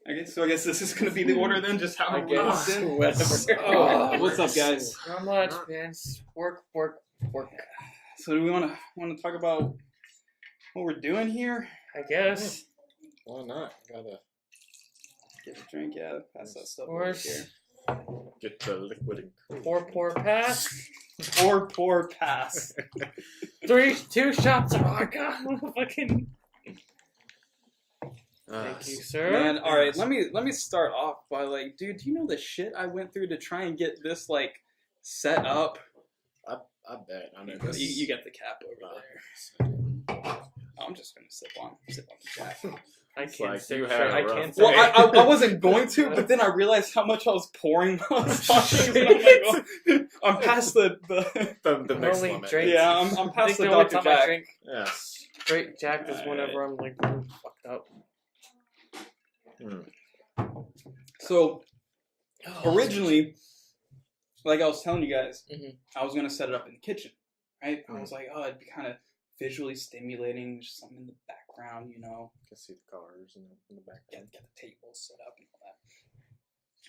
Okay, so I guess this is gonna be the order then, just how I we're guess. doing. What's What's up, guys? Not much, man. Work. So do we want to talk about what we're doing here? I guess. Why not? Gotta Get a drink, yeah. Pass that stuff Of over course. here. get the liquid and Pour pass. Pour pass. 2 shots of vodka. Fucking. Uh, Thank you, sir. Man, all right. Let me start off by like, dude, do you know the shit I went through to try and get this like set up? I bet. I know this. You get the cap over there. I'm just gonna sip on the jack. I It's can't like say. you had a I rough can't day. say. Well, I wasn't going to, but then I realized how much I was pouring while I was talking. And I'm like, oh, I'm past the the mix Only limit. drink- yeah, I'm I past think the the only Dr. time I Jack. drink Yes. straight Jack is whenever I'm like really fucked up. So originally, like I was telling you guys, Mhm. I was gonna set it up in the kitchen, right? I was like, oh, it'd be kind of visually stimulating, just something in the background, you know. You can see the cars in the background. Get the table set up and all that.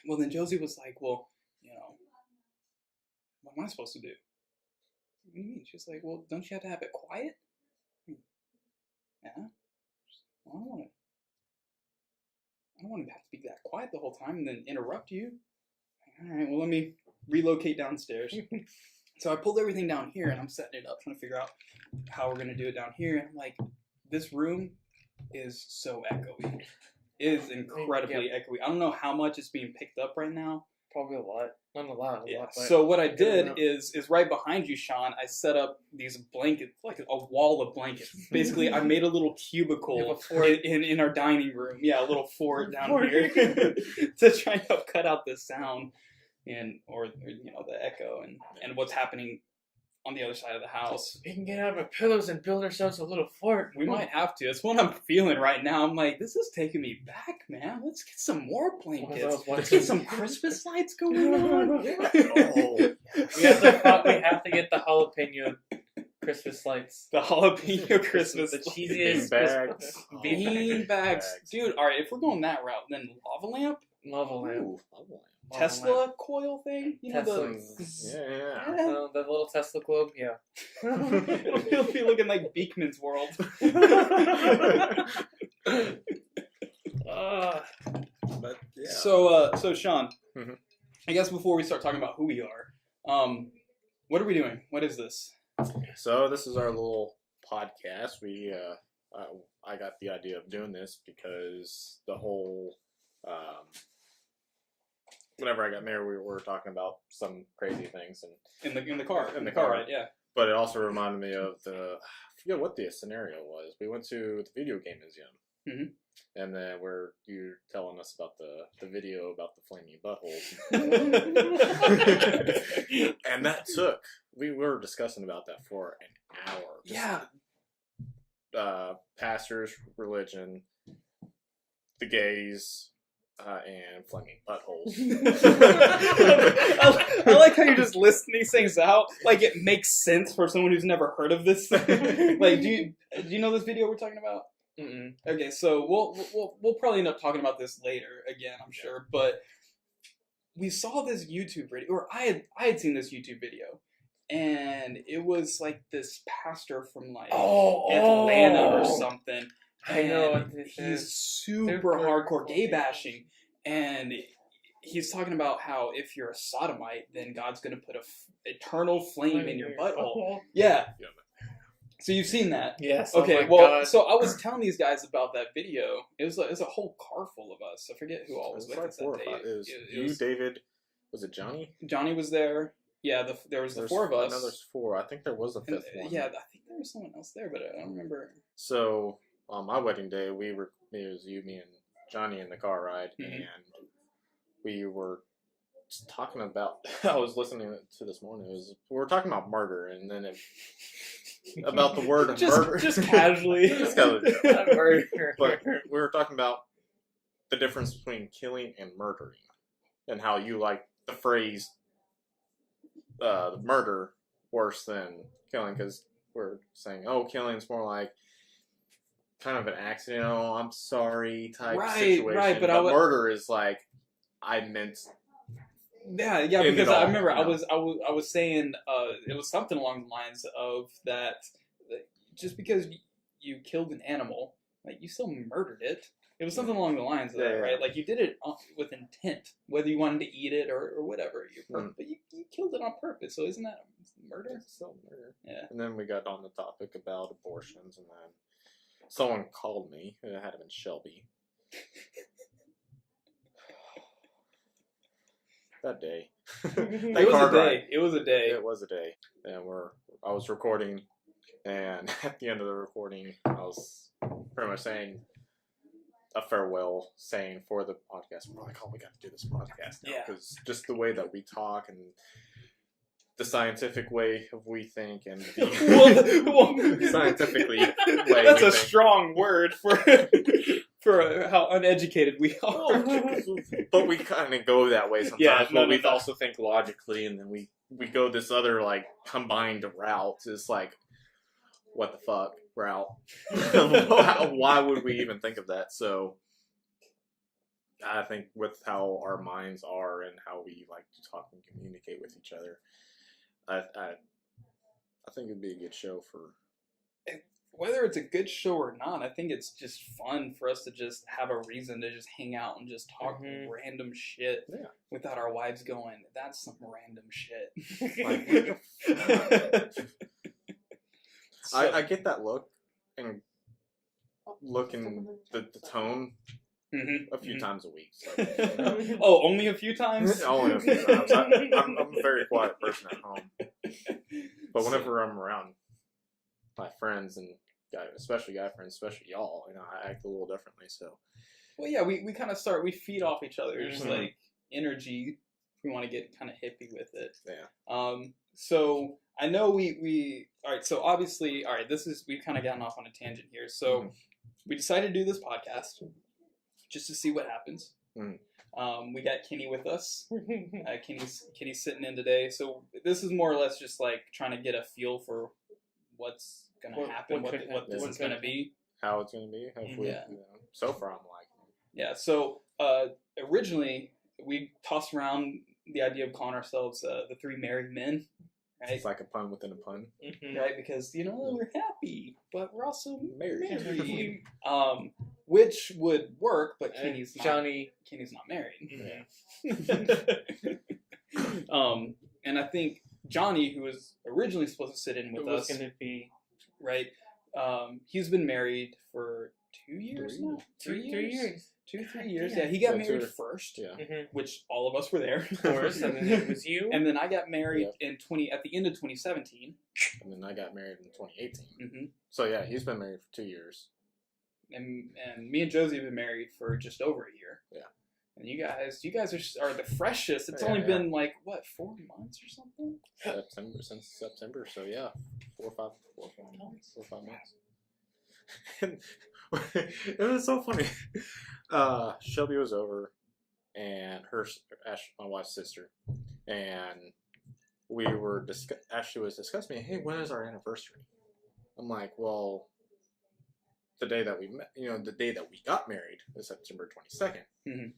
Well, then Josie was like, well, you know, what am I supposed to do? What do you mean? She's like, well, don't you have to have it quiet? Yeah. Well, I don't want to have to be that quiet the whole time and then interrupt you. All right, well, let me relocate downstairs. So I pulled everything down here and I'm setting it up, trying to figure out how we're going to do it down here. And I'm like, this room is so echoey. It is incredibly echoey. I don't know how much is being picked up right now. Probably a lot. Not a lot. Yeah. Lot, but So what I good did enough. is right behind you, Sean. I set up these blankets, like a wall of blankets. Basically, I made a little You have cubicle a fort. in our dining room. Yeah, a little fort down Fort. here to try and help cut out the sound or you know the echo and what's happening on the other side of the house. We can get out of our pillows and build ourselves a little fort. We might have to. It's what I'm feeling right now. I'm like, this is taking me back, man. Let's get some more blankets. Let's get some Christmas lights going on. Oh. We have to get the jalapeno Christmas lights. The jalapeno Christmas. The lights. cheesiest bags. Christmas- Bean bags. Dude, alright, if we're going that route, then lava lamp? Lava lamp. Ooh, lava lamp. Tesla coil thing? You know, Tesla. Yeah. The little Tesla globe, yeah. It'll be looking like Beekman's World. But yeah. So Sean, Mhm. I guess before we start talking about who we are, what are we doing? What is this? So this is our little podcast. We I got the idea of doing this because the whole whenever I got married, we were talking about some crazy things, and In the car. In the car car. ride, yeah. but it also reminded me of I forget what the scenario was. We went to the video game museum, Mhm. and then where you're telling us about the video about the flaming buttholes, and that took. We were discussing about that for an hour. Yeah. Pastors, religion, the gays, and flaming buttholes. I like how you're just listing these things out. Like it makes sense for someone who's never heard of this. Like, do you know this video we're talking about? Mm-mm. Okay, so we'll probably end up talking about this later again, I'm sure. But we saw this YouTube video, or I had seen this YouTube video, and it was like this pastor from like Atlanta or something. I know And what this he's is. super Super hardcore gay gay bashing, and he's talking about how if you're a sodomite, then God's gonna put a eternal flame in your butthole. Yeah. Yeah. So you've seen that. Yes. Okay, oh my well, God. so I was telling these guys about that video. It was a whole car full of us. I forget who all was It with was us like 4 or that day. 5. It was It you, was- David. Was it Johnny? Johnny was there. Yeah, there was the 4 of us. No, there's 4. I think there was a And, 5th one. yeah, I think there was someone else there, but I don't remember. So on my wedding day, it was you, me, and Johnny in the car ride, Mhm. and we were just talking about. I was listening to this morning. We were talking about murder, and then about the word murder, just casually. Just casually. But we were talking about the difference between killing and murdering, and how you like the phrase murder worse than killing, because we're saying, oh, killing's more like kind of an accident. Oh, I'm sorry type Right, situation. right, but But murder is like, I meant. Yeah, End because it I all, remember you know? I was saying it was something along the lines of that just because you killed an animal, like you still murdered it. It was something along the lines of that, Yeah. right? Like you did it with intent, whether you wanted to eat it or whatever. Mm. But you killed it on purpose, so isn't that murder? It's still murder. Yeah. And then we got on the topic about abortions, and then someone called me. It had been Shelby. That day. It was a day. It was a day. It was a day. And I was recording, and at the end of the recording, I was pretty much saying a farewell saying for the podcast. We're like, oh, we got to do this podcast now. Yeah. Because just the way that we talk and the scientific way of we think and the scientifically way That's we a think. strong word for how uneducated we are. But we kind of go that way sometimes. Yeah, but no, we no. also think logically, and then we go this other like combined route. It's like, what the fuck route? Why would we even think of that? So I think with how our minds are and how we like to talk and communicate with each other, I think it'd be a good show for. Whether it's a good show or not, I think it's just fun for us to just have a reason to just hang out and just talk random shit Yeah. without our wives going, that's some random shit. I get that look and in the tone a few times a week. So. Oh, only a few times? Only a few times. I'm a very quiet person at home. But whenever I'm around my friends and especially guy friends, especially y'all, I act a little differently. So, well, yeah, we kind of we feed off each other's like energy. We want to get kind of hippie with it. Yeah. So I know we all right. So obviously, all right. We've kind of gotten off on a tangent here. So we decided to do this podcast just to see what happens. We got Kenny with us. Kenny's sitting in today. So this is more or less just like trying to get a feel for what's gonna happen, what this is gonna be, how it's gonna be. Hopefully, Yeah. So far, I'm liking it. Yeah. So originally we tossed around the idea of calling ourselves the Three Married Men, right? It's like a pun within a pun. Right, because we're happy, but we're also Married. Which would work, but Kenny's not married. And I think Johnny, who was originally supposed to sit in with us, going to be right? He's been married for 2 years now. 3 years. 2-3 years. Yeah, he got So married 2 first, Yeah. which all of us were there, Of course, and then it was you. And then I got married at the end of 2017. And then I got married in 2018. Mm-hmm. So yeah, he's been married for 2 years. And me and Josie have been married for just over a year. Yeah. And you guys are the freshest. It's Yeah, only yeah. been like 4 months or something. Since September, so yeah, 4 or 5 months. It was so funny. Shelby was over, and my wife's sister, and we were Ashley was discussing, hey, when is our anniversary? I'm like, well, the day that we met, the day that we got married is September 22nd. Mm-hmm.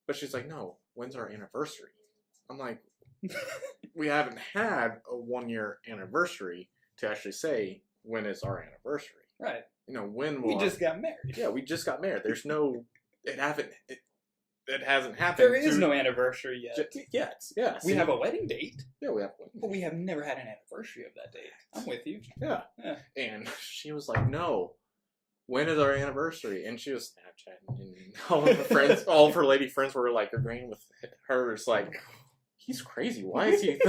But she's like, no, when's our anniversary? I'm like, we haven't had a 1-year anniversary to actually say when is our anniversary. Right. When We just got married. Yeah, we just got married. There's no, it hasn't happened. There is no anniversary yet. Yeah. We have a wedding date, Yeah, we have one. but we have never had an anniversary of that date. I'm with you. Yeah. And she was like, no, when is our anniversary? And she was Snapchatting, and all of her friends, all of her lady friends were like agreeing with her. It's like, he's crazy. Why is he?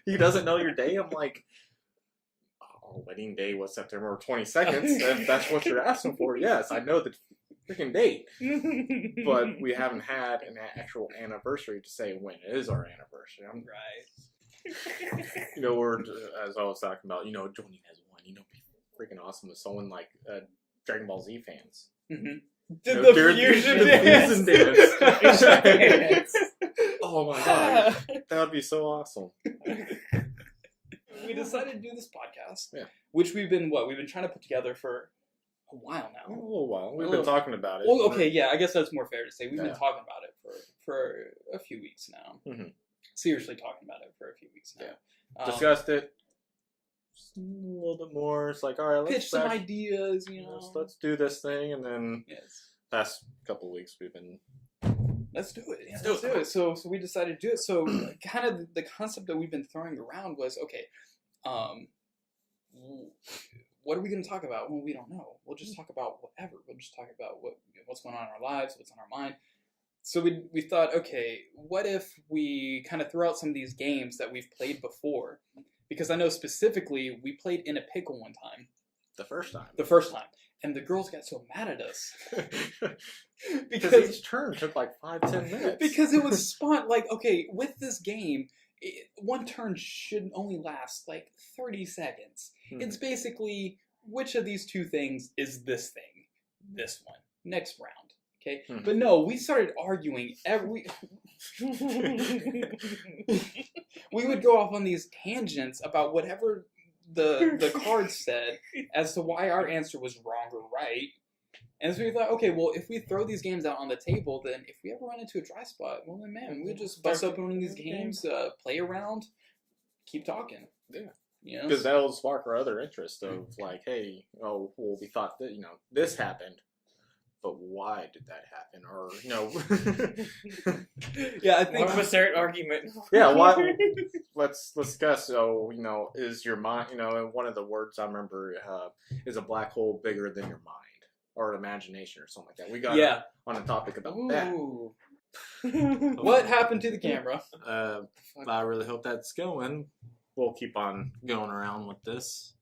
He doesn't know your day. I'm like, our wedding day was September 22nd. If that's what you're asking for, yes, I know the freaking date. But we haven't had an actual anniversary to say when is our anniversary. I'm Right. we're, as I was talking about, joining as one, be freaking awesome with someone like Dragon Ball Z fans. Mm-hmm. The fusion fusion dance. dance. Oh my god, that would be so awesome. We decided to do this podcast, Yeah. which we've been trying to put together for a while A now. little while. We've A been little- talking about it. Well, okay, yeah, I guess that's more fair to say. We've been Yeah. talking about it for a few weeks now. Mhm. Seriously talking about it for a few weeks now. Discussed it just a little bit more. It's like, all right, let's Pitch some back- ideas, you know. let's do this thing, and then Yes. past couple of weeks we've been Let's do it. Yeah, Let's let's do do it. it. So we decided to do it. So kind of the concept that we've been throwing around was, okay, what are we going to talk about? Well, we don't know. We'll just talk about whatever. We'll just talk about what's going on in our lives, what's on our mind. So we thought, okay, what if we kind of throw out some of these games that we've played before? Because I know specifically we played In a Pickle one time, the first time. the first time, and the girls got so mad at us Because because each turn took like 5-10 minutes. because it was like, okay, with this game, one turn should only last like 30 seconds. Hmm. It's basically, which of these two things is this thing? This one. Next round. Okay? Hmm. But no, we started arguing we would go off on these tangents about whatever the card said as to why our answer was wrong or right. And so we thought, okay, well, if we throw these games out on the table, then if we ever run into a dry spot, well, then, man, we'll just bust open one of these games, play around, keep talking. Yeah. You know? Because that'll spark our other interest of like, hey, oh, well, we thought that, this happened, but why did that happen? Or, Yeah, I think... What was their argument? yeah, why? Let's discuss. So, is your mind? And one of the words I remember is a black hole bigger than your mind or imagination or something like that. We got Yeah. on a topic about that. Ooh. What happened to the camera? I really hope that's going. We'll keep on going around with this.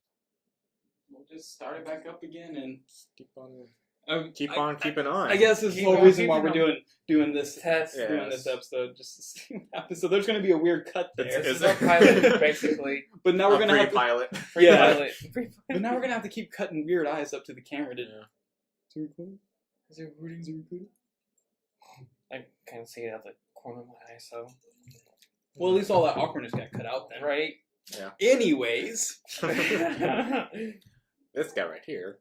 We'll just start it back up again and... Keep on keeping on. I guess this is the Keep whole on reason why keeping we're on. doing this Test. Yeah. doing this episode, just to see what happens. So there's going to be a weird cut there. It's- This is our pilot, basically. But now we're going to have to, pilot. Free Yeah. pilot. but now we're going to have to keep cutting weird eyes up to the camera to Yeah. Is it recording? Is it recording? Is it recording? I can't see it out the corner of my eye, so. Well, at least all that awkwardness got cut out then. Right? Anyways. This guy right here,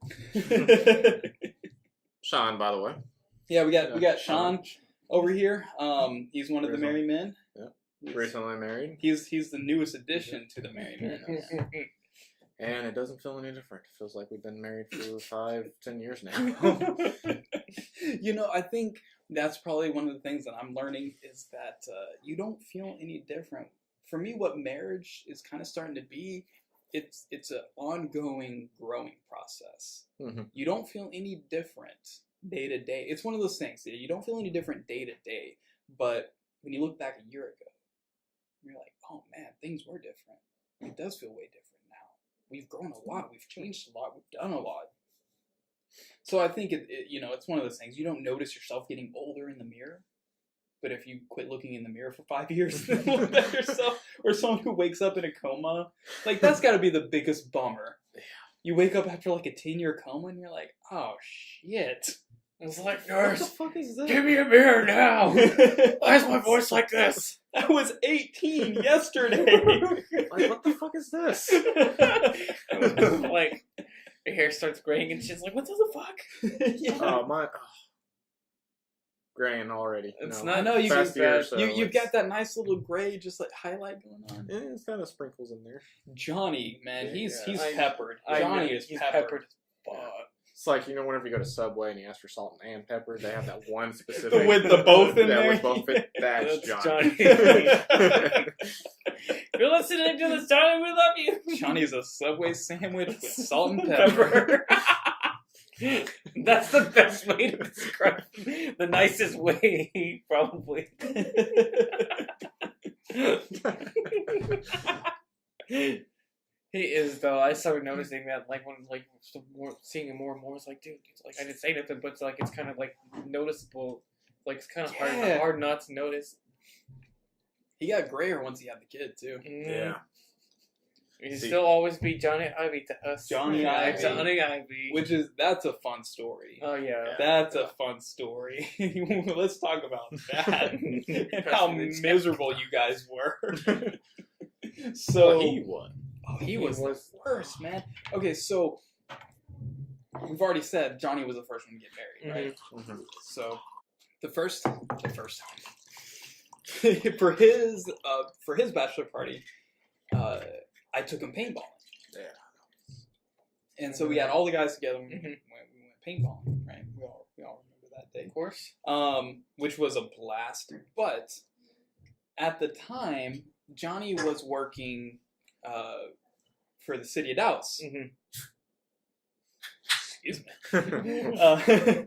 Sean, by the way. Yeah, we got Yeah, Sean over here. He's one of the Very Merry Men. Yeah. He's- Recently married, He's the newest addition to the Merry Men. and it doesn't feel any different. It feels like we've been married for 5-10 years now. I think that's probably one of the things that I'm learning is that you don't feel any different. For me, what marriage is kind of starting to be, it's an ongoing growing process. Mhm. You don't feel any different day to day. It's one of those things that you don't feel any different day to day. But when you look back a year ago, you're like, oh man, things were different. It does feel way different now. We've grown a lot. We've changed a lot. We've done a lot. So I think it's one of those things. You don't notice yourself getting older in the mirror, but if you quit looking in the mirror for 5 years, then look at yourself, or someone who wakes up in a coma, like that's got to be the biggest bummer. You wake up after like a 10-year coma, and you're like, oh shit. It's like, What the nurse, fuck is this? give me a mirror now. Why is my voice like this? I was 18 yesterday. Like, what the fuck is this? Like, her hair starts graying, and she's like, what the fuck? Yeah. Oh my! Graying already. It's I know you Past too year, bad. so you've it's- got that nice little gray, just like highlight going on. Yeah, it's kind of sprinkles in there. Johnny, man, he's Yeah. peppered. I Johnny know, is he's peppered. It's like, whenever you go to Subway and you ask for salt and pepper, they have that one specific. With the both in there? With both in, that's That's Johnny. If you're listening to this, Johnny, we love you. Johnny's a Subway sandwich with salt and pepper. Pepper. That's the best way to describe the nicest way, probably. He is though. I started noticing that, like when seeing him more and more, it's like, dude, it's like I didn't say nothing, but it's like it's kind of like noticeable. Like it's kind of Yeah. hard not to notice. He got grayer once he had the kid too. Yeah. He'd See- still always be Johnny Ivy to us. Johnny Ivy. Johnny Ivy. That's a fun story. Oh yeah. That's a fun story. Let's talk about that and how Especially the miserable you guys were. So Well, he won. he was the worst, man. Okay, so we've already said Johnny was the first one to get married, right? Mhm. So the first time for his bachelor party, I took him paintballing. Yeah. And so we had all the guys together. And we Mhm. went paintballing, right? We all remember that day. Of course. Which was a blast. But at the time, Johnny was working for the city of Dallas. Mhm. Excuse me.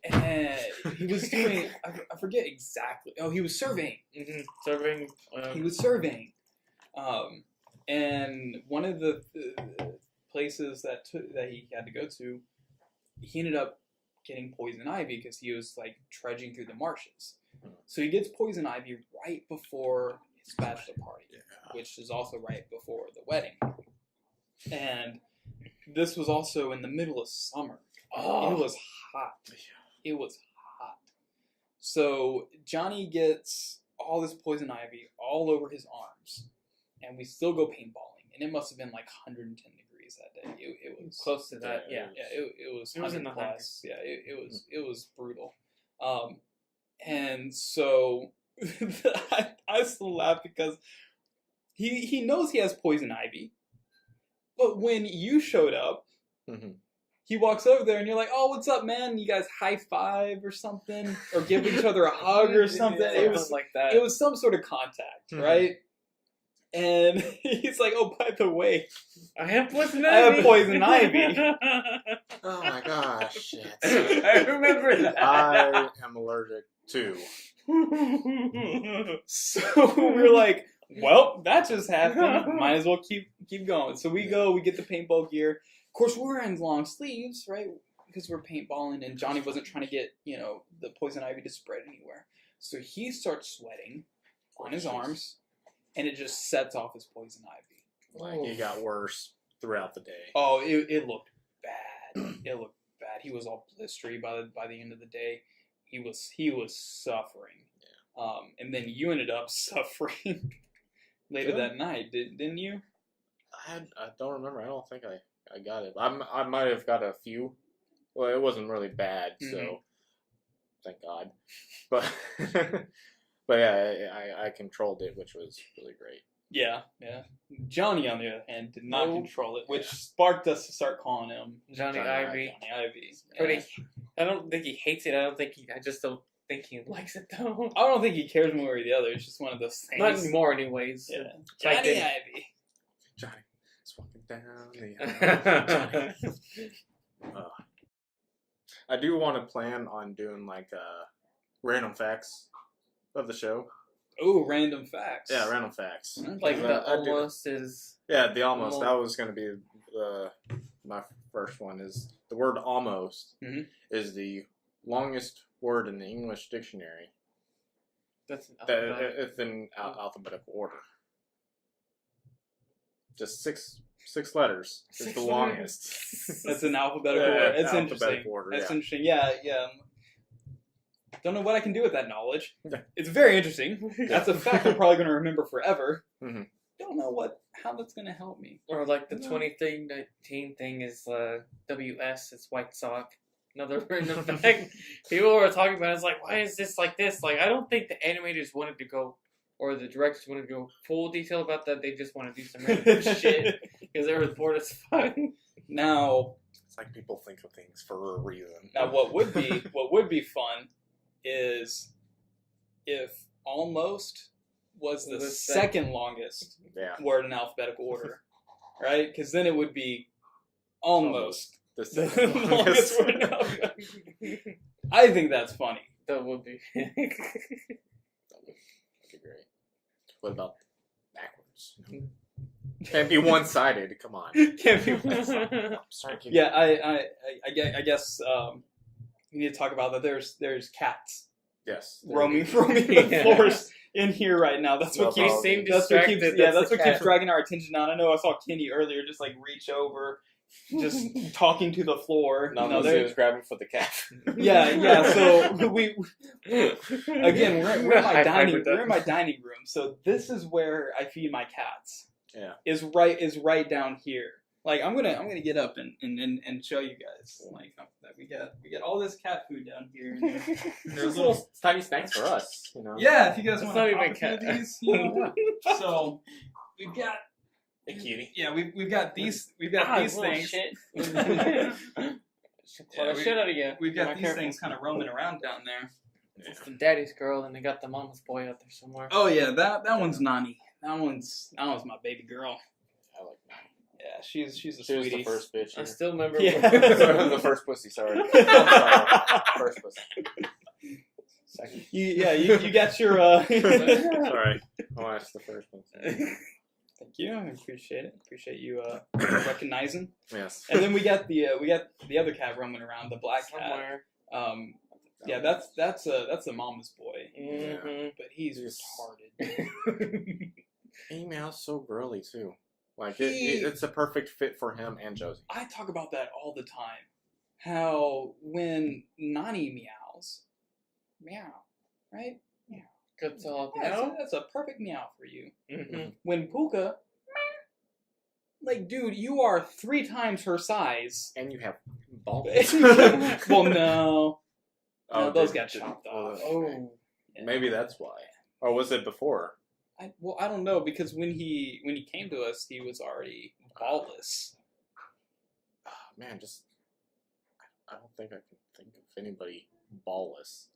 And he was doing, I forget exactly. Oh, he was surveying. Mhm. Serving. He was surveying. And one of the places that he had to go to, he ended up getting poison ivy because he was like trudging through the marshes. So he gets poison ivy right before his bachelor party, which is also right before the wedding. And this was also in the middle of summer. Oh. It was hot. It was hot. So Johnny gets all this poison ivy all over his arms, and we still go paintballing. And it must have been like 110 degrees that day. It was Close to that. Yeah. yeah, it was It was in 100 the plus. Yeah, it was brutal. And so I still laugh because he knows he has poison ivy, but when you showed up, Mhm. he walks over there and you're like, "Oh, what's up, man?" You guys high five or something, or give each other a hug or something. Yeah, It was like that. it was some sort of contact, Mhm. right? And he's like, "Oh, by the way, I have poison I have ivy. poison ivy." Oh my gosh, shit. I remember that. I am allergic to. So we're like, "Well, that just happened. Might as well keep going." So we go, we get the paintball gear. Of course, we're wearing long sleeves, right? Because we're paintballing, and Johnny wasn't trying to get the poison ivy to spread anywhere. So he starts sweating on his arms, and it just sets off his poison ivy. Like, it got worse throughout the day. Oh, it looked bad. It looked bad. He was all blistery by the end of the day. He was suffering. And then you ended up suffering later Yeah. that night, didn't you? I don't remember. I don't think I got it. I might have got a few. Well, it wasn't really bad, so thank God. But but yeah, I controlled it, which was really great. Yeah. Johnny, on the other hand, did not No. control it, which sparked us to start calling him Johnny Johnny Ivy. Johnny Ivy. But Yeah. I don't think he hates it. I just don't think he likes it though. I don't think he cares one way or the other. It's just one of those things. Not anymore, anyways. Yeah. Like Johnny they- Ivy. Johnny is walking down the aisle. I do want to plan on doing like random facts of the show. Ooh, random facts. Yeah, random facts. Okay. Like the I do- almost is. Yeah, the almost. Almost. That was going to be my first one. Is the word almost Mhm. is the longest word in the English dictionary. That's It's in alphabetical order. Just six letters. It's Six the letters. longest. That's an alphabetical Yeah, order. It's alphabetical interesting. order, That's yeah. interesting. Yeah. Don't know what I can do with that knowledge. Yeah. It's very interesting. That's a fact I'm probably going to remember forever. Mhm. Don't know how that's going to help me. Or like the No. 2019 thing is WS, it's White Sock. Another random fact. People were talking about it, it's like, why is this like this? Like, I don't think the animators wanted to go, or the directors wanted to go full detail about that. They just want to do some random shit because they were bored as fuck. Now, It's like people think of things for a reason. what would be fun is if almost was the The second longest Yeah. word in alphabetical order, right? Because then it would be almost The the second longest word in alphabetical. I think that's funny. That would be. That would be great. What about backwards? Can't be one-sided. Come on. Can't be. I'm sorry. Keep- Yeah, I guess we need to talk about that. There's cats Yes. roaming the Yeah. floors in here right now. That's what No keeps. problem. seem That's what keeps. distracted. Yeah, That's that's the what keeps cat. dragging our attention down. I know I saw Kenny earlier, just like reach over, just talking to the floor. No, No, he there- was grabbing for the cat. yeah. So we again we're in my High dining five with that. we're in my dining room. So this is where I feed my cats. Yeah. Is right down here. Like I'm gonna get up and show you guys like that we got all this cat food down here. And There's little tiny snacks for us, you know. yeah, if you guys It's want not to even pop a few of cat- these, you know. So we've got Hey, cutie. yeah we've got these Ah, these little things. Shit. Yeah, Claw the shit out of you. We've got Not these careful. things kind of roaming around down there. It's the daddy's girl, and they got the mama's boy out there somewhere. Oh yeah, that one's Nani. That one's my baby girl. I like that. Yeah, she's a She was the sweetie. first bitch. I here. still remember. Yeah. The first pussy, sorry. I'm sorry. First pussy. Second. You got your Sorry. Oh, that's the first one. Thank you. I appreciate it. Appreciate you recognizing. Yes. And then we got the other cat roaming around, the black cat. somewhere. Yeah, that's a mama's boy, Mm-hmm. but he's He's- retarded. He meows so girly too. Like He- it's a perfect fit for him and Josie. I talk about that all the time. How when Nani meows, meow, right? Good solid. Yeah, No. that's a perfect meow for you. Mm-hmm. When Puka, like, dude, you are 3 times her size. And you have balls. Well, no. No, those got did- chopped off. Oh. Maybe that's why. Or was it before? I don't know because when he came to us, he was already ballless. Oh, man, just I don't think I can think of anybody ballless.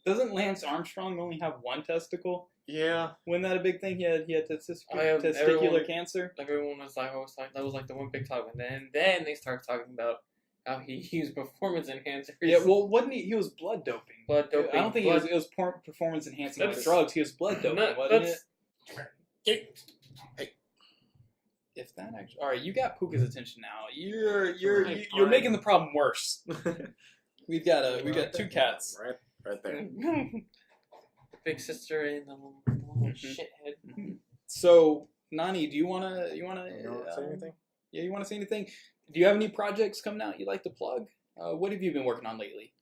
Doesn't Lance Armstrong only have 1 testicle? Yeah. Wasn't that a big thing? He had Everyone- testicular cancer. Everyone was like, always like, that was like the one big talk, and then they started talking about how he used performance enhancers. Yeah, well, wasn't he? He was blood doping. blood doping. I don't think blood, it was performance enhancing like That's- drugs. He was blood doping, No, wasn't it? that's- If that actually, all right, you got Puka's attention now. You're Right, you're fine. making the problem worse. We've got 2 cats. Right there. Big sister and the little Mhm. shithead. So Nani, do you wanna You don't say anything? Yeah, you wanna say anything? Do you have any projects coming out you'd like to plug? What have you been working on lately?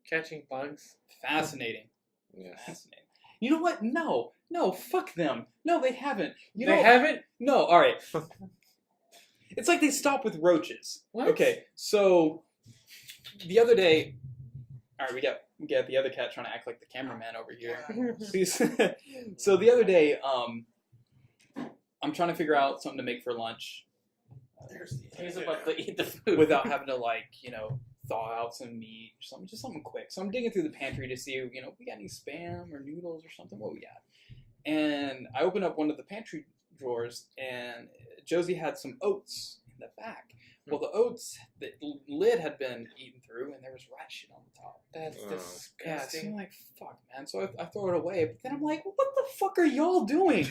Catching bugs. Fascinating. Yes. Fascinating. You know what? No, fuck them. No, they haven't. You They know, haven't? No, all right. It's like they stop with roaches. What? Okay, so the other day, all right, we got the other cat trying to act like the cameraman over here. Please. So the other day, I'm trying to figure out something to make for lunch. He's about to eat the food. Without having to thaw out some meat or something, just something quick. So I'm digging through the pantry to see, we got any Spam or noodles or something. What we got? And I opened up one of the pantry drawers, and Josie had some oats in the back. Well, the oats, the lid had been eaten through, and there was rat shit on the top. That's Oh. Yeah, so disgusting. I'm like, fuck, man. So I throw it away, but then I'm like, what the fuck are y'all doing?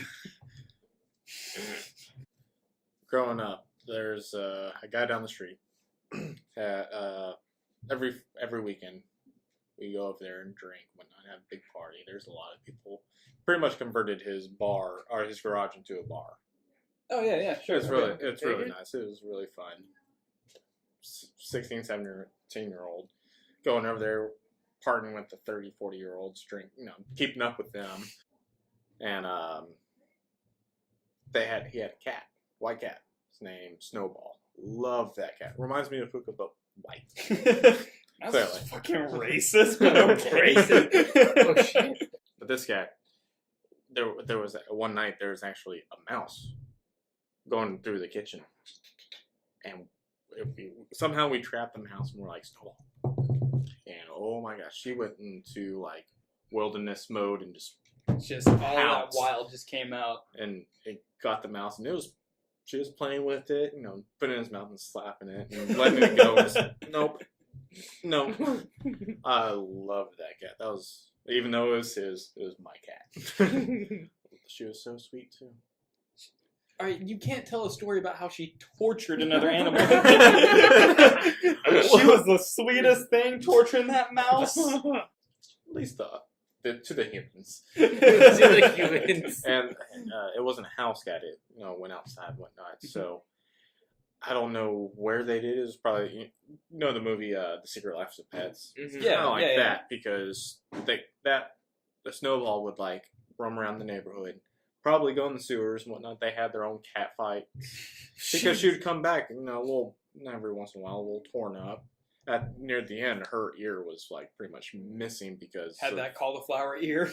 Growing up, there's a guy down the street that every weekend we go over there and drink, whatnot, have a big party. There's a lot of people. Pretty much converted his bar or his garage into a bar. Oh yeah, sure. It's really okay. it's really nice. It was really fun. 16, 17-year-old going over there, partying with the 30, 40-year-olds, keeping up with them, and he had a cat, white cat. His name Snowball. Love that cat. Reminds me of Puka, but white. That's Clearly. fucking racist, but okay. Oh shit. But this cat, there was one night there was actually a mouse going through the kitchen, and somehow we trapped the mouse, and we're like, Snowball. And oh my gosh, she went into like wilderness mode and Just all that Pounce. wild just came out. and it got the mouse, and she was playing with it, putting it in his mouth and slapping it and letting it go. Nope. No. I loved that cat. That was, even though it was his, it was my cat. She was so sweet too. All right, you can't tell a story about how she tortured another animal. She was the sweetest thing torturing that mouse. At least to the humans. To the humans. And it wasn't a house cat. It went outside and whatnot. So I don't know where they did it. It was probably the movie The Secret Lives of Pets. Mhm. Yeah. Kind of like that because the Snowball would like roam around the neighborhood, probably go in the sewers and whatnot. They had their own cat fight because she would come back, you know, a little every once in a while, a little torn up. Near the end, her ear was like pretty much missing because Had that cauliflower ear.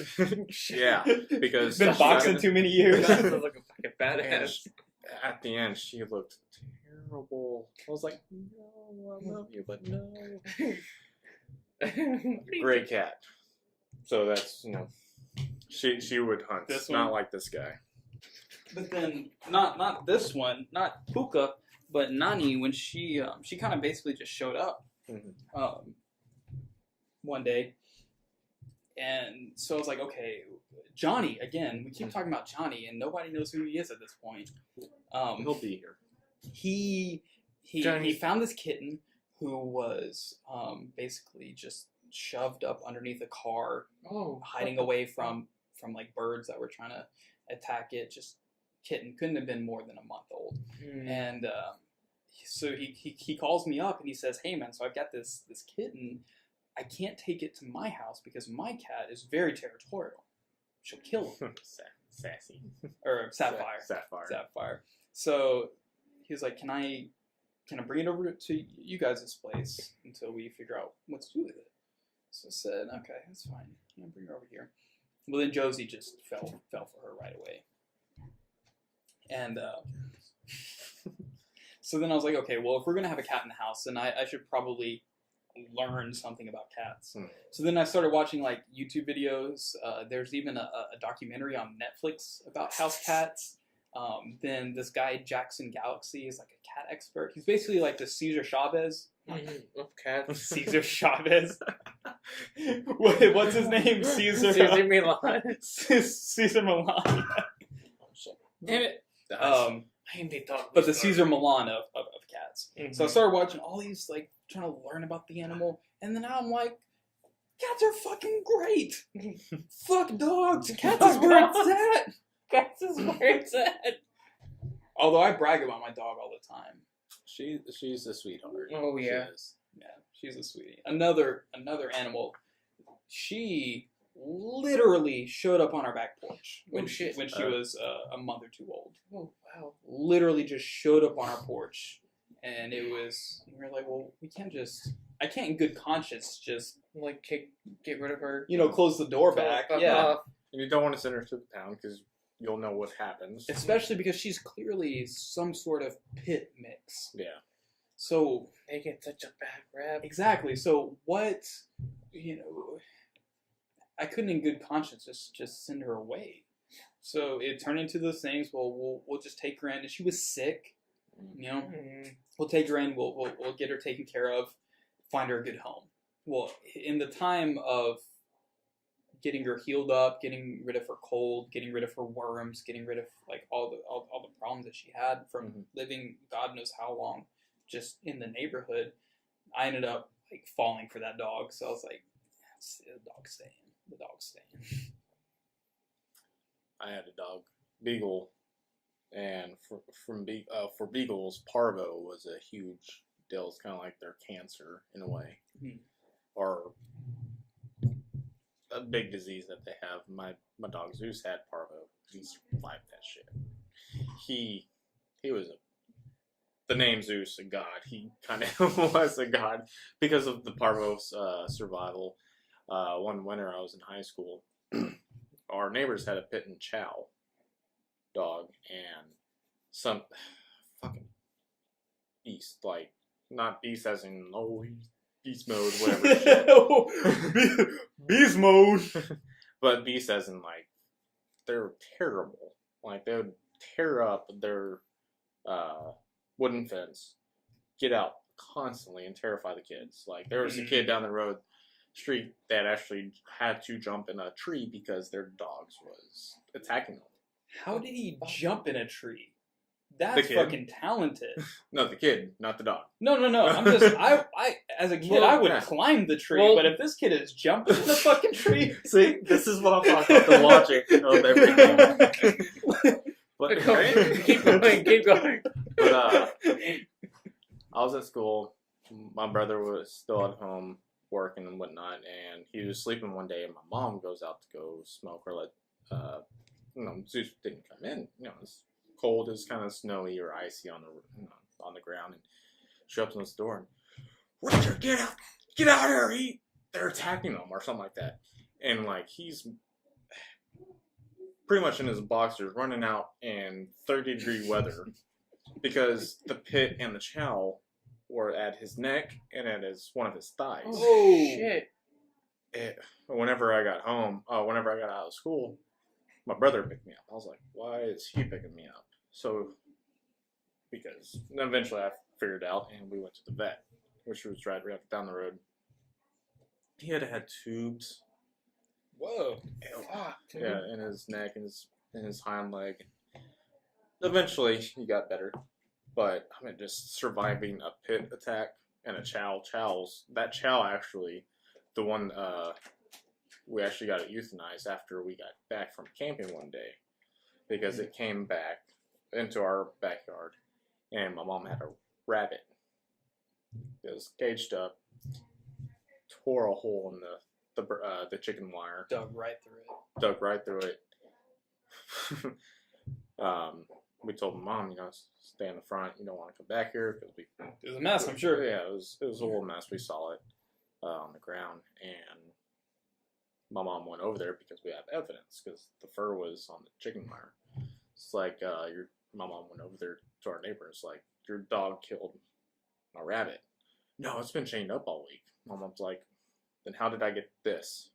yeah, because Been boxing too many years. Sounds like a fucking and badass. at the end, she looked terrible. I was like, no, I love you, but no. Great cat. So that's, you know, she would hunt. This not one? like this guy. But then not this one, not Puka, but Nani when she kind of basically just showed up Mhm. one day, and so I was like, okay, Johnny again. We keep talking about Johnny, and nobody knows who he is at this point. He'll be here. He Johnny. found this kitten who was basically just shoved up underneath a car, Oh, hiding away from like birds that were trying to attack it. Just kitten, couldn't have been more than a month old. Mm. And so he calls me up and he says, hey man, so I've got this kitten. I can't take it to my house because my cat is very territorial. She'll kill him. Sassy. Or Sapphire. Sapphire. So he was like, can I bring it over to you guys' place until we figure out what to do with it? So I said, okay, that's fine. I'll bring her over here. Well, then Josie just fell for her right away. And so then I was like, okay, well, if we're going to have a cat in the house, then I should probably learn something about cats. So then I started watching like YouTube videos. There's even a documentary on Netflix about house cats. Then this guy, Jackson Galaxy, is like a cat expert. He's basically like the Cesar Chavez. Of cats. Caesar Chavez. What's his name? Caesar. Caesar Milan. Caesar Milan. Damn it. Um, I am the dog. but the Caesar Milan of cats. Mhm. So I started watching all these, like, trying to learn about the animal, and then now I'm like, cats are fucking great. Fuck dogs. Cats is where it's at. Cats is where it's at. Although I brag about my dog all the time. She's a sweetheart. Oh, yeah. She is. Yeah, she's a sweetie. Another animal. She literally showed up on our back porch when Oh, shit. she was a month or two old. Oh, wow. Literally just showed up on our porch, and we were like, well, I can't in good conscience just Like, get rid of her. close the door back. Fuck Yeah, off. And you don't want to send her to the pound because you'll know what happens. especially because she's clearly some sort of pit mix. Yeah. So They get such a bad rap. exactly. So what? I couldn't in good conscience just send her away. So it turned into those things. Well, we'll just take her in, and she was sick. Mm. We'll take her in. We'll get her taken care of. Find her a good home. Well, in the time of getting her healed up, getting rid of her cold, getting rid of her worms, getting rid of like all the problems that she had from living God knows how long just in the neighborhood, I ended up like falling for that dog. So I was like, the dog's staying. The dog's staying. I had a dog, Beagle, and for Beagles, parvo was a huge deal. It's kind of like their cancer in a way, or a big disease that they have. My dog Zeus had parvo. He survived that shit. He was the name Zeus, a god. He kind of was a god because of the parvo's survival. One winter I was in high school. Our neighbors had a pit and chow dog and some fucking beast, like not beast as in beast mode, whatever. Beast mode. But beast as in like they're terrible. Like they would tear up their wooden fence, get out constantly and terrify the kids. Like there was a kid down the street that actually had to jump in a tree because their dogs was attacking them. How did he jump in a tree? The That's kid. fucking talented. No, the kid, not the dog. No. I'm just I as a kid Well, I would yeah. climb the tree, Well- but if this kid is jumping in the fucking tree, See, this is what I'm talking about, the logic of everything. But, Keep going. but I was at school. My brother was still at home working and whatnot, and he was sleeping one day, and my mom goes out to go smoke or Zeus didn't come in. It's cold, it's kind of snowy or icy on the ground, and she opens the door and Richard, get out here! They're attacking him or something like that, and like he's pretty much in his boxers, running out in 30-degree weather because the pit and the chow were at his neck and at one of his thighs. Oh shit! Whenever I got home, whenever I got out of school, my brother picked me up. I was like, why is he picking me up? So, because eventually I figured it out, and we went to the vet, which was right down the road. He had tubes. Whoa. Yeah, in his neck and his hind leg. Eventually, he got better. But, I mean, just surviving a pit attack and a that chow actually, the one, we actually got it euthanized after we got back from camping one day. Because it came back into our backyard, and my mom had a rabbit. It was caged up, tore a hole in the chicken wire. Dug right through it. We told Mom, stay in the front. You don't want to come back here because It was a mess, I'm sure. Yeah, it was a little mess. We saw it on the ground, and my mom went over there because we have evidence because the fur was on the chicken wire. It's like my mom went over there to our neighbors, like, your dog killed my rabbit. No, it's been chained up all week. My mom's like, then how did I get this?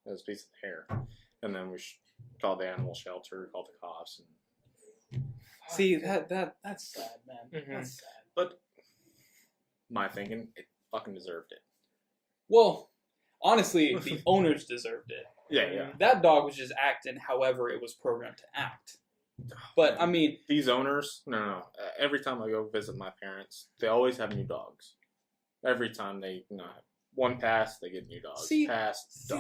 This piece of hair. And then we called the animal shelter, called the cops. And See, that's sad, man. Mhm. That's sad. but my thinking, it fucking deserved it. Well, honestly, the owners deserved it. Yeah. That dog was just acting however it was programmed to act. But, I mean... These owners, no. Every time I go visit my parents, they always have new dogs. Every time they, one pass, they get new dogs. See, dog.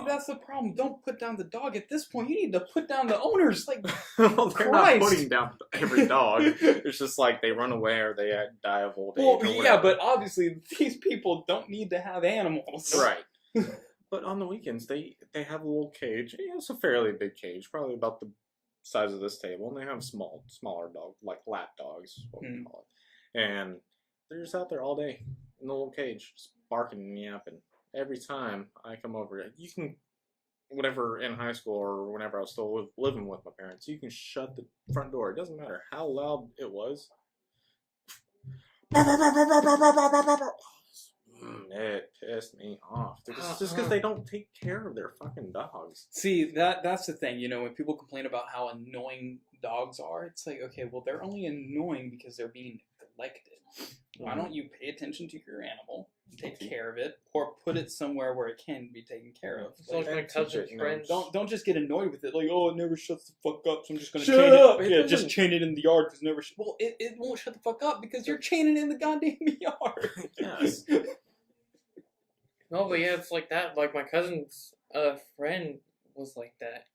that's the problem. Don't put down the dog at this point. You need to put down the owners. Like, Well, they're Christ. not putting down every dog. It's just like they run away or they die of old age. well, or yeah, whatever. but obviously these people don't need to have animals. Right. But on the weekends, they have a little cage. It's a fairly big cage, probably about the size of this table, and they have smaller dogs, like lap dogs, what we call it. And they're just out there all day in the little cage, just barking and yapping. Every time I come over, you can, whenever in high school or whenever I was still living with my parents, you can shut the front door. It doesn't matter how loud it was. It pissed me off. It's just because they don't take care of their fucking dogs. See, that's the thing. When people complain about how annoying dogs are, it's like, okay, well, they're only annoying because they're being neglected. Why don't you pay attention to your animal, take care of it, or put it somewhere where it can be taken care of? So like my cousin's friends. Don't just get annoyed with it. Like, oh, it never shuts the fuck up, so I'm just gonna Shut chain up! it. It Yeah, doesn't- just chain it in the yard because never. Well, it won't shut the fuck up because you're chaining in the goddamn yard. Yes. No, but yeah, it's like that. Like my cousin's friend was like that,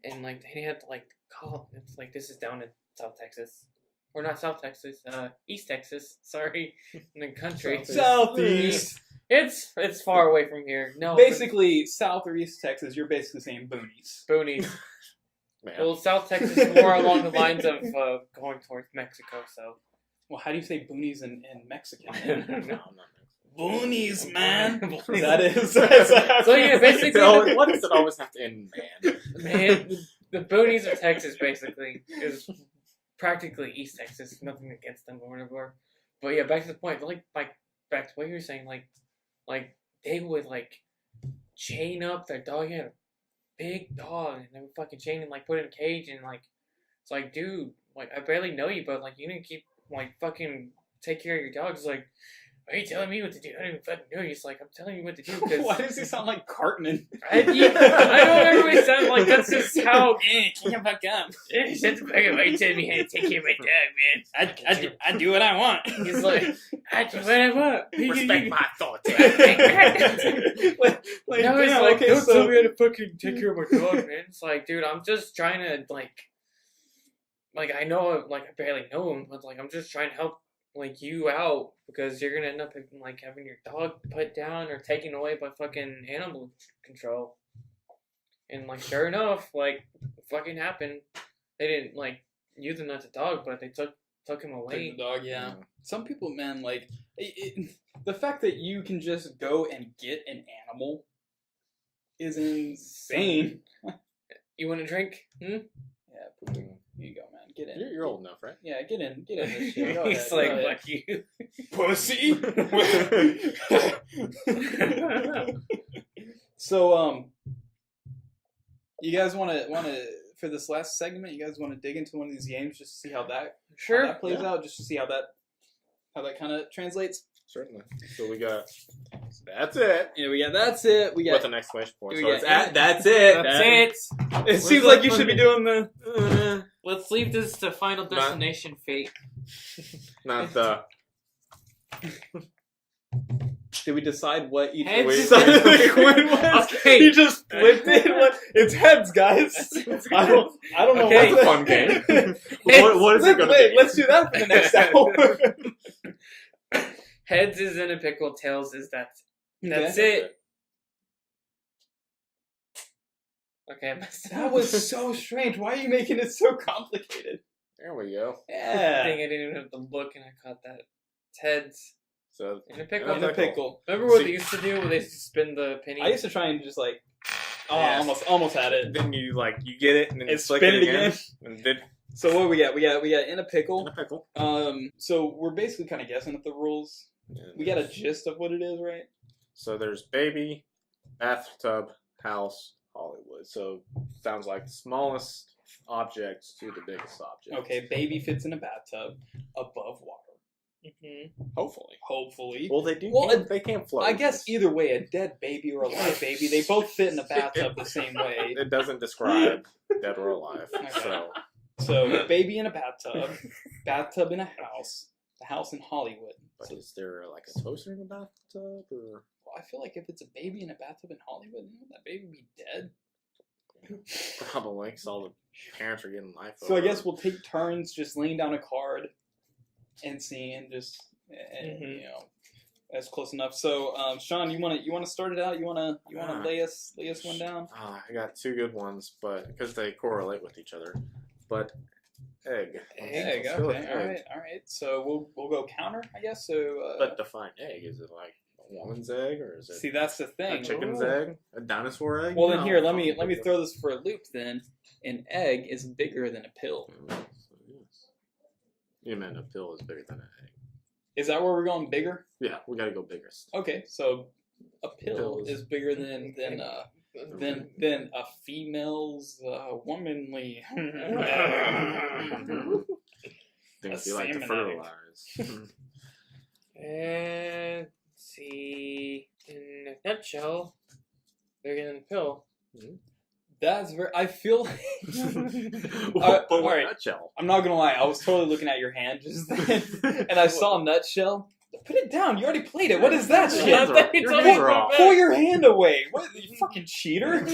and like they had to like call. It's like this is down in South Texas, or not South Texas, East Texas. Sorry, in the country. Southeast. It's far away from here. No, Basically, South or East Texas, you're basically saying boonies. boonies. Man. Well, South Texas is more along the lines of going towards Mexico. So Well, how do you say boonies in Mexican? No, I'm not. Boonies, man. Boonies. That is. So yeah, basically, Why does it always have to end, man? man, the boonies of Texas basically is practically East Texas. Nothing against them or whatever. But yeah, back to the point. Like back to what you were saying. Like they would like chain up their dog. He had a big dog, and they would fucking chain him, like put in a cage, and like it's like, dude, like I barely know you, but like you need to keep like fucking take care of your dog. It's like, why are you telling me what to do? I don't even fucking know you. It's like, I'm telling you what to do because Why does he sound like Cartman? I know everybody sounds like that's just how. Can you fuck up? Shut the fuck up! Why you telling me how to take care of my dog, man? I do what I want. He's like, I do what I want. Respect my thoughts. like, No, it's damn, like, okay, don't so tell me how to fucking take care of my dog, man. It's like, dude, I'm just trying to, like, I know, like, I barely know him, but, like, I'm just trying to help, like, you out, because you're gonna end up, like, having your dog put down or taken away by fucking animal control. And like sure enough, like fucking happened. They didn't like euthanize the dog, but they took him Take away. the dog, yeah. Some people, man, like the fact that you can just go and get an animal is insane. You want a drink? Hmm? Yeah, here you go, man. Get in. You're old enough, right? Yeah, get in this shit. Go He's ahead, like, go ahead. fuck you. Pussy. So, you guys want to for this last segment, you guys want to dig into one of these games just to see how that Sure. plays Yeah. out, just to see how that kind of translates. Certainly. So we got. That's it. Yeah, we got that's it. We got. With an exclamation point. we So got- it's that's it. That's it. It seems like you should be doing the. Let's leave this to Final Destination fate. Not the. Did we decide what each Heads. side of the coin was? Okay. He just flipped it. It's heads, guys. I don't know. Okay. what That's a fun game. Heads. what is it going to Wait, be? let's do that for the next hour. Heads is in a pickle. Tails is that's it. Okay, I messed That up. was so strange. Why are you making it so complicated? There we go. Yeah. Dang, I didn't even have to look, and I caught that. It's heads So in a pickle. In a pickle. Remember what See- they used to do when they used to spin the penny? I used to try and just like. Oh, Yeah. almost had it. then you get it and then you And flick spin it it again. again. And then So what we got? We got in a pickle. in a pickle. So we're basically kind of guessing at the rules. Yeah. We got a gist of what it is, right? So there's baby, bathtub, house, Hollywood. So sounds like the smallest objects to the biggest object. Okay, baby fits in a bathtub above water. Hopefully. Hopefully. Well, they do. Well, they can't float. I guess either way, a dead baby or a live baby, they both fit in a bathtub the same way. It doesn't describe dead or alive. Okay. So So, baby in a bathtub in a house, the house in Hollywood. but So, is there like a toaster in the bathtub or? well, I feel like if it's a baby in a bathtub in Hollywood, wouldn't that baby be dead? Probably, because all the parents are getting life. So I guess we'll take turns just laying down a card and seeing Mhm. you know, that's close enough. So Sean, you wanna start it out? You wanna lay us one down? I got two good ones, but because they correlate with each other. But egg. Egg. Let's go with Okay. All right. So we'll go counter, I guess. So But define egg. Is it like a woman's egg or is it see, that's the a thing. chicken's Ooh. egg? A dinosaur egg? Well, then No, here, let me fucking throw this for a loop. Then an egg is bigger than a pill. So, yes. You meant a pill is bigger than an egg. Is that where we're going? Bigger? Yeah, we gotta go bigger. Okay, so a pill Pill is bigger than a female's womanly. Things A you like to salmon egg. fertilize. And let's see. In a nutshell, bigger than a pill. That's very. I feel. But all what right. nutshell? I'm not gonna lie. I was totally looking at your hand just then, and I saw a nutshell. Put it down. You already played it. What is that Your shit? hands are- your Pull- hands are off. Pull your hand away. What, you fucking cheater.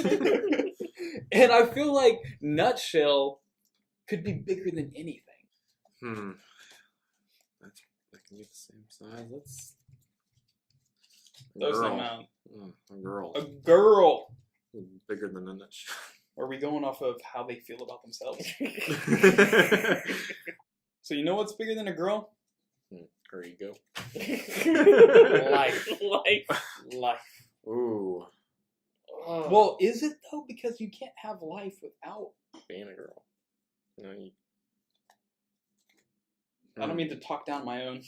And I feel like nutshell could be bigger than anything. That can be the same size. Let's. A Those girl. them out. A girl. A girl. Bigger than a nutshell. Are we going off of how they feel about themselves? So you know what's bigger than a girl? Her ego. Life. Life. Ooh, Oh. Well, is it though? Because you can't have life without. being a girl. No, you. I don't mean to talk down my own.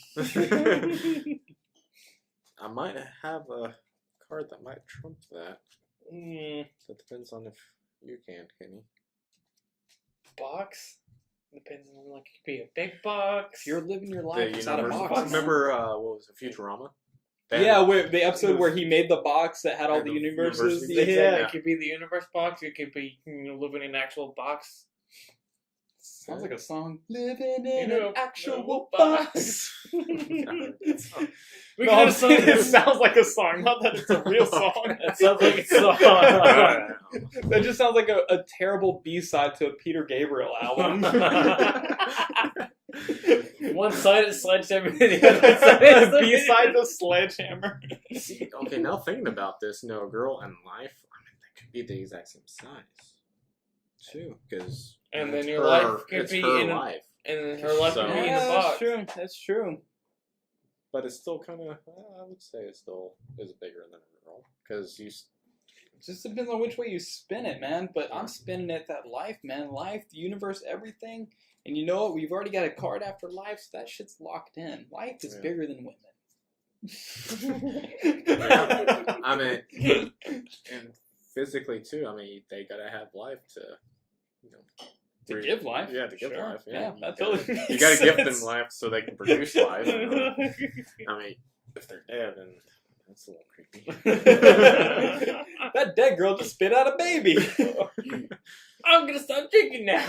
I might have a card that might trump that. Mm, So it depends on if you can, Kenny. box? Depends on, like, it could be a big box. You're living your The life inside a universe box. Remember, what was it, Futurama? They Yeah, had- where the episode where he made the box that had all And the the universes. universities. Yeah. It could be the universe box. It could be living in an actual box. Sounds like a song. Living In in an an actual box. box. We No, could I'm have sung saying it this. sounds like a song, not that it's a real song. It sounds like a song. That just sounds like a terrible B-side to a Peter Gabriel album. One side is Sledgehammer, the other side is the B-side to Sledgehammer. See, okay, now thinking about this, a girl and life, I mean, they could be the exact same size, too, because And then your life could it's be her in a- life, And her life So- could be in Yeah, the that's box. true. That's true. but it's still kind of. I would say it still is bigger than a girl because you. It just depends on which way you spin it, man. But I'm spinning it that life, man. Life, the universe, everything. And you know what? We've already got a card after life, so that shit's locked in. Life is Yeah. bigger than women. I mean, and physically too. I mean, they gotta have life to, you know, To give life. Yeah, to give Sure. life. Yeah, that you gotta, totally makes you gotta give them sense. life so they can produce life. You know? I mean, if they're dead, then that's a little creepy. That dead girl just spit out a baby. I'm gonna stop drinking now.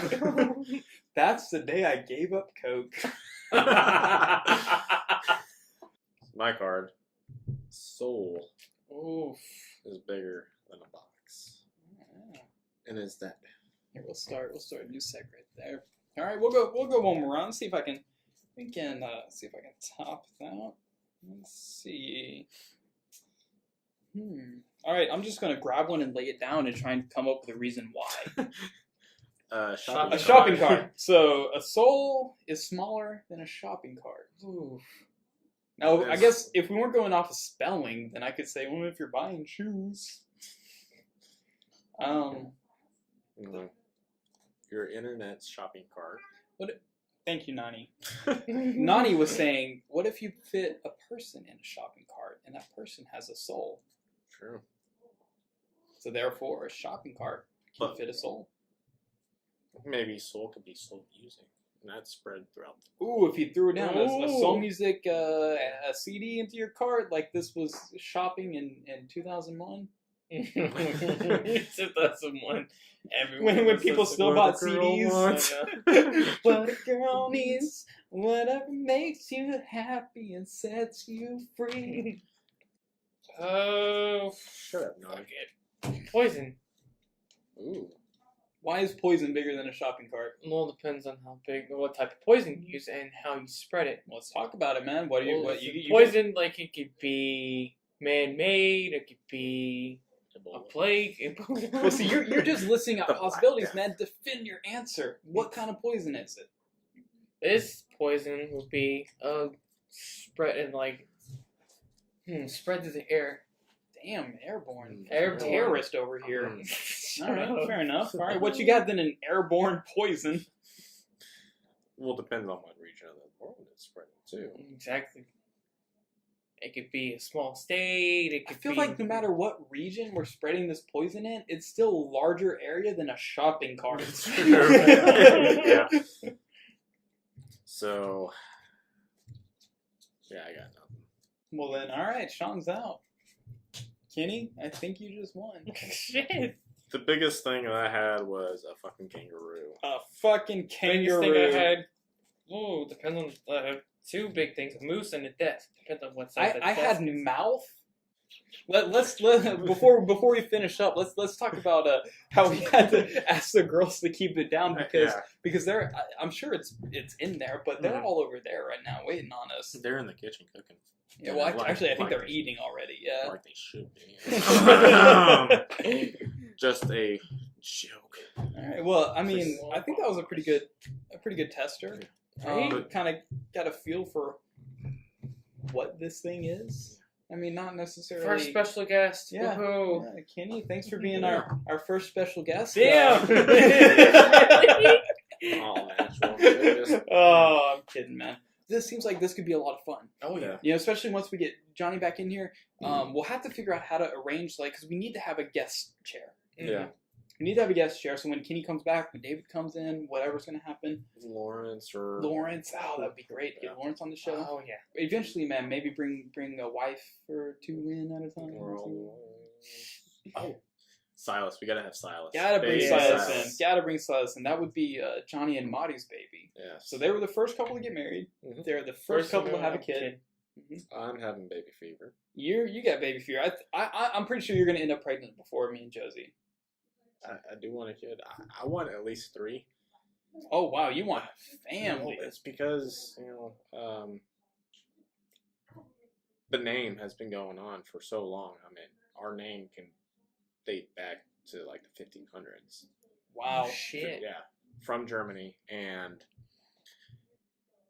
That's the day I gave up Coke. My card, soul, Oof. is bigger than a box, and is that Here we'll start a new seg right there. All right, we'll go one more round. See if I can see if I can top that. Let's see. All right, I'm just gonna grab one and lay it down and try and come up with a reason why. A shopping cart. So a soul is smaller than a shopping cart. Oof. Now, I guess if we weren't going off of spelling, then I could say, well, if you're buying shoes. Mhm. Your internet's shopping cart. Thank you, Nani. Nani was saying, what if you fit a person in a shopping cart and that person has a soul? True. So therefore, a shopping cart can But- fit a soul. Maybe soul could be soul music, and that's spread throughout. Ooh, if you threw down a soul Ooh. music a CD into your cart like this was shopping in 2001. 2001. Everyone When was people listening still to bought What a Girl CDs. Wants. What a girl needs, whatever makes you happy and sets you free. Oh, Shut up, fuck Nani. it. Poison. Ooh. Why is poison bigger than a shopping cart? Well, depends on how big, what type of poison you use, and how you spread it. Let's talk about it, man. What do you? Well, What you poison, like it could be man-made, it could be a plague. Well, see, you're just listing out The Black possibilities, Death. man. Defend your answer. What kind of poison is it? This poison would be spread in like spread to the air. Damn, airborne. Airborne. Terrorist over here. Mm. All right, fair enough. All right, what you got then? An airborne poison. Well, depends on what region of the world it's spreading too. Exactly. It could be a small state. It I could feel be like no matter what region we're spreading this poison in, it's still a larger area than a shopping cart. It's true. Yeah. So, yeah, I got nothing. Well then, all right, Sean's out. Kenny, I think you just won. shit. The biggest thing that I had was a fucking kangaroo. A fucking Biggest kangaroo. thing I had. Oh, depends on two big things: a moose and a death. Depends on what side. I had mouth. Let's before we finish up, let's talk about how we had to ask the girls to keep it down because they're I'm sure it's in there, but they're Mhm. all over there right now waiting on us. They're in the kitchen cooking. Yeah, well, actually, I think like they're they- eating already. Yeah. Like they should be. Just a joke. All right. Well, I mean, I think that was a pretty good tester. Right? Kind of got a feel for what this thing is. I mean, not necessarily. First special guest. Yeah. Woohoo. Yeah, Kenny, thanks for being our first special guest. Damn. All natural. They're just- Oh, I'm kidding, man. This seems like this could be a lot of fun. Oh yeah. You know, especially once we get Johnny back in here. We'll have to figure out how to arrange, like, because we need to have a guest chair. Yeah. We need to have a guest chair, so when Kenny comes back, when David comes in, whatever's going to happen. Lawrence or Lawrence, oh, that'd be great. Get Yeah. Lawrence on the show. Oh yeah. Eventually, man, maybe bring a wife or two in at a time. Oh, Silas. We gotta have Silas. Gotta bring Baby Silas in. Gotta bring Silas in. That would be Johnny and Marty's baby. Yeah. So they were the first couple to get married. Mhm. They're the first couple to have a kid. I'm having baby fever. You got baby fever. I'm pretty sure you're gonna end up pregnant before me and Josie. I do want a kid. I want at least 3. Oh wow, you want a family? It's because the name has been going on for so long. I mean, our name can date back to like the 1500s. Wow. Oh, shit. Yeah, from Germany, and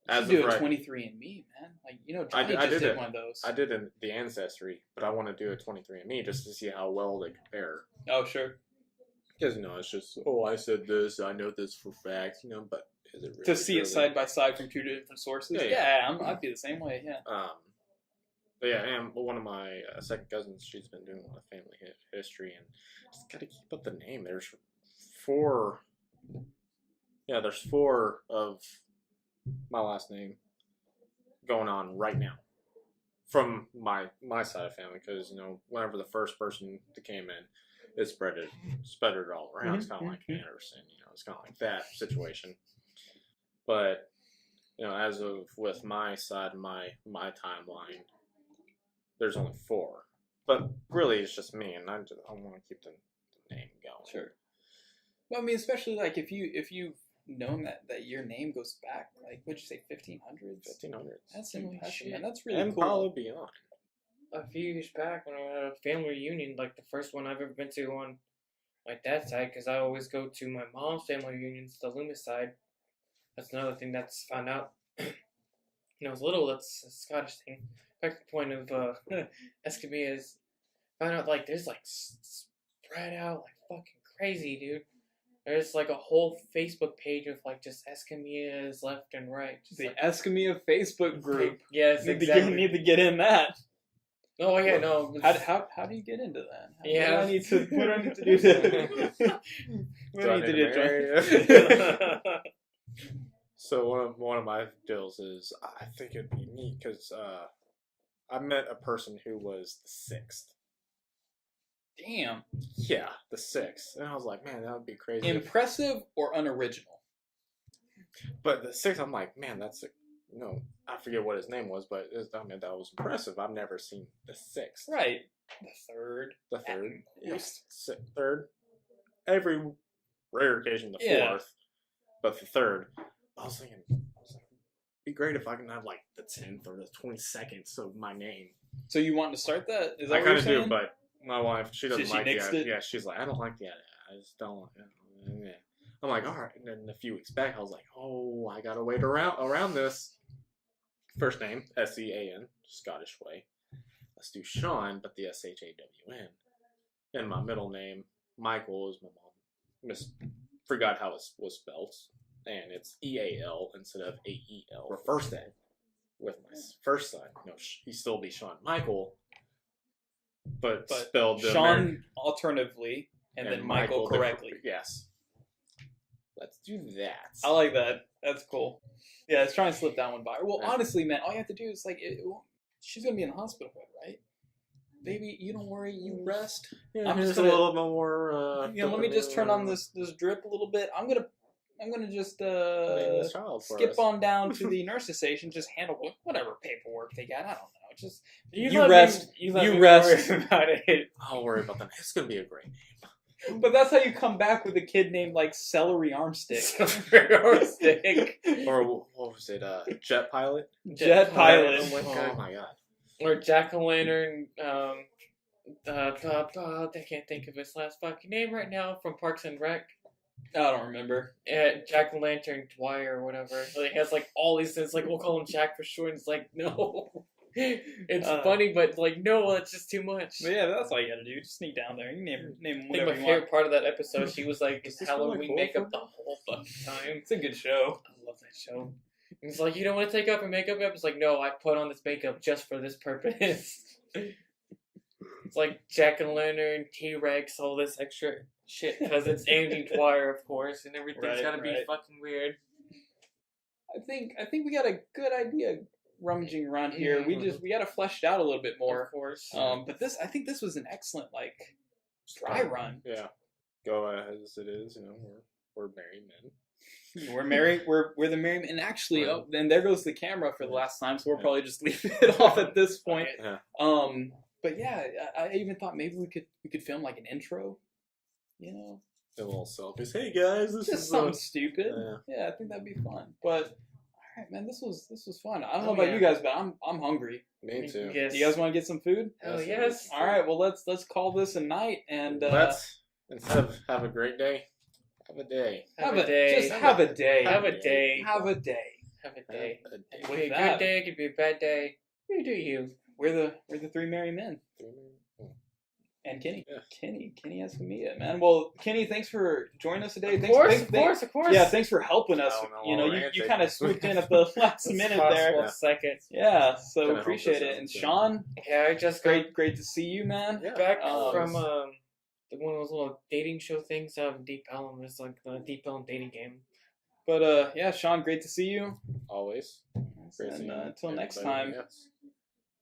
You as should of do a right, 23andMe, man. Like, I Johnny did just did it. one of those. I did the ancestry, but I want to do a 23andMe just to see how well they compare. Oh, sure. Because it's just I said this, I know this for fact, but is it really To see it really? side by side from 2 different sources. Yeah. I'd be the same way. Yeah. But yeah, and one of my second cousins, she's been doing a lot of family history, and just gotta keep up the name. There's 4. Yeah, there's 4 of my last name going on right now from my side of family, because whenever the first person that came in, it spread it all around. It's kind of like Anderson, it's kind of like that situation. But as of with my side, my timeline, there's only 4. But really, it's just me, and I want to keep the name going. Sure. Well, I mean, especially like if you've known that your name goes back, like, what'd you say, 1500s? 1500s. That's Holy impressive, shit. man. That's really And cool. probably beyond. A few years back when I had a family reunion, like the first one I've ever been to on my dad's side, because I always go to my mom's family reunions, the Loomis side. That's another thing that's found out. When I was little, that's a Scottish thing. Back to the point of Escamilla is found out like there's like spread out like fucking crazy, dude. There's like a whole Facebook page of like just Escamillas left and right. Just The like, Escamilla Facebook group. yes, Need exactly. to get in that. Oh yeah, no. How do you get into that? Yeah. What do I need to do to? What do I need to do, John? So one of my deals is I think it'd be neat because I met a person who was the 6th. Damn. Yeah, the 6th, and I was like, man, that would be crazy. Impressive or unoriginal? But the 6th, I'm like, man, that's I forget what his name was, but that was impressive. I've never seen the 6th. Right. The 3rd. The 3rd. Yeah. Yes. 3rd. Every rare occasion, the 4th. Yeah. But the 3rd. I was like, it'd be great if I can have like the 10th or the 22nd of my name. So you want to start that? Is that I what kind you're of saying? do, but my wife, she doesn't She like nixed the it? Yeah, she's like, I don't like the I just don't. Yeah. I'm like, all right. And then a few weeks back, I was like, oh, I gotta wait around this. First name Sean, Scottish way. Let's do Sean, but the Shawn. And my middle name Michael is my mom forgot how it was spelled, and it's EAL instead of AEL. Reverse that with my first son. No, he still be Shawn Michael, but spelled the Sean alternatively, and then Michael correctly. Yes. Let's do that. I like that. That's cool. Yeah, let's try and slip that one by. Well, Yeah. honestly, man, all you have to do is she's gonna be in the hospital bed, right? Baby, you don't worry, you rest. Yeah, I'm here's just gonna- a little bit more. Let me just turn on this drip a little bit. I'm gonna just name this child for skip us. on down to the nurse's station, just handle whatever paperwork they got. I don't know. Just You You let rest. Me, you let You me rest. worry about it. I'll worry about that. It's gonna be a great name. but that's how you come back with a kid named like Celery Armstick. Stick. Or what was it? Jet Pilot. Jet Pilot. Oh my god. Oh my god. Or Jack o' Lantern. I can't think of his last fucking name right now from Parks and Rec. I don't remember. Jack o' Lantern Dwyer or whatever. Like, he has like all these things. Like we'll call him Jack for short. And it's like no. It's funny, but like no, that's just too much. But yeah, that's all you gotta do. Just sneak down there. You name I think whatever my you favorite want. part of that episode, she was like Is this Halloween really cool makeup for the me? whole fucking time. It's a good show. I love that show. And it's like, you don't want to take off your makeup? It's like, no, I put on this makeup just for this purpose. It's like Jack and Lantern, T-Rex, all this extra shit because it's Andy Dwyer, of course, and everything's Right, gotta be right. fucking weird. I think we got a good idea rummaging around here. We gotta flesh it out a little bit Of more. course. But I think this was an excellent dry run. Yeah. Go as it is. We're married men. We're married. We're the married, and actually, Right. then there goes the camera for the last time. So we'll probably just leave it off at this point. Yeah. But yeah, I even thought maybe we could film like an intro. A little selfies. Hey guys, this Just is something stupid. yeah. Yeah, I think that'd be fun. But all right, man, this was fun. I don't know Oh, about yeah. you guys, but I'm hungry. Me too. Yes. Do you guys want to get some food? Hell Yes, yes. All right, well let's call this a night and Let's Instead of have a great day, have a day. Have a day. Just have a day. Have a day. Have a day. Have a day. Have a day. It could be a that- good day. It could be a bad day. You do you. We're the three merry men. And Kenny. Yeah. Kenny has to meet it, man. Well, Kenny, thanks for joining us today. Of Thanks, course, thanks, of course. Yeah, thanks for helping us. I don't know You know, all you answers. kind of swooped in at the last It's minute possible there. Yeah. Second. Yeah, so Gonna help appreciate us it. out, And too. Sean, Yeah, I just got great to see you, man. Yeah. back Um, from one of those little dating show things out in Deep Ellum. It's like the Deep Ellum dating game. But yeah, Sean, great to see you. Always. Great seeing And until next time, everybody. Yes.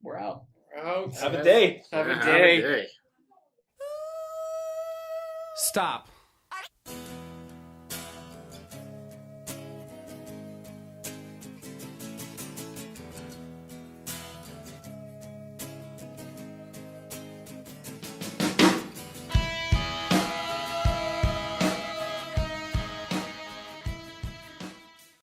we're out. We're out. Have a day. Have a Yeah, day. day. Stop.